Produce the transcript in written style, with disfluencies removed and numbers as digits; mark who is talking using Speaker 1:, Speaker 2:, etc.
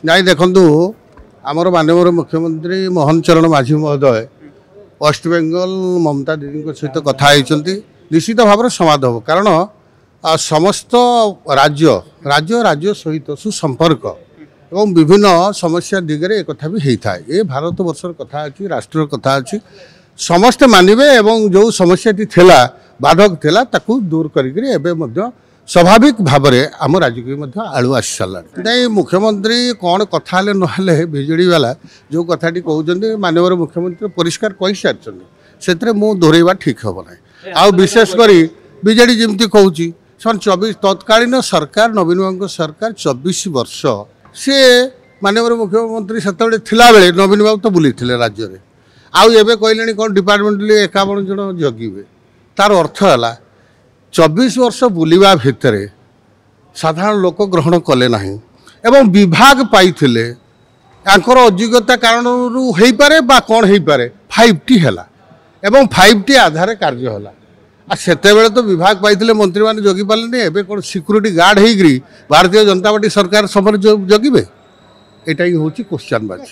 Speaker 1: ନାଇଁ ଦେଖନ୍ତୁ ଆମର ମାननीय मुख्यमंत्री मोहन चरण माझी महोदय वेस्टबेंगल ममता दीदी सहित कथा होती निश्चित भाव में समाधान हो कारण समस्त राज्य राज्य राज्य सहित सुसंपर्क एवं विभिन्न समस्या दिगरे एक कथा भी होता है। ये भारत वर्षर कथा अच्छी राष्ट्र कथा अच्छी समस्ते मानवे एवं जो समस्याटी थिला बाधक थिला ताकू दूर करके स्वाभाविक भाव में आम राज्य को आलु आसी सारा नहीं मुख्यमंत्री कौन कथा ना विजेडी वाला जो कथाटी कहते माननीय मुख्यमंत्री परिष्कार कही सारी से मुझे दोहरवा ठीक हम ना आ विशेषकर विजेडी जमी कहूँ सन 24 तत्कालीन सरकार नवीन बाबू सरकार 24 वर्ष सी माननीय मुख्यमंत्री से थिला बेले नवीन बाबू तो बुली राज्य में आउ कहले कौन डिपार्टमेंट 51 जन जगिबे तार अर्थ है 24 वर्ष बुलिबा भितर साधारण लोक ग्रहण कले नहीं एवं विभाग पाइथिले यांकर अयोग्यता कारण हो पारे बा कौन हो पारे 5T है एवं 5T आधार कार्य है आ सेते बेले तो विभाग पाइथिले मंत्री माने जगी पाले एबे कौन सिक्यूरिटी गार्ड होगी भारतीय जनता पार्टी सरकार समय जगिबे एटा ही होची क्वेश्चन बाजी।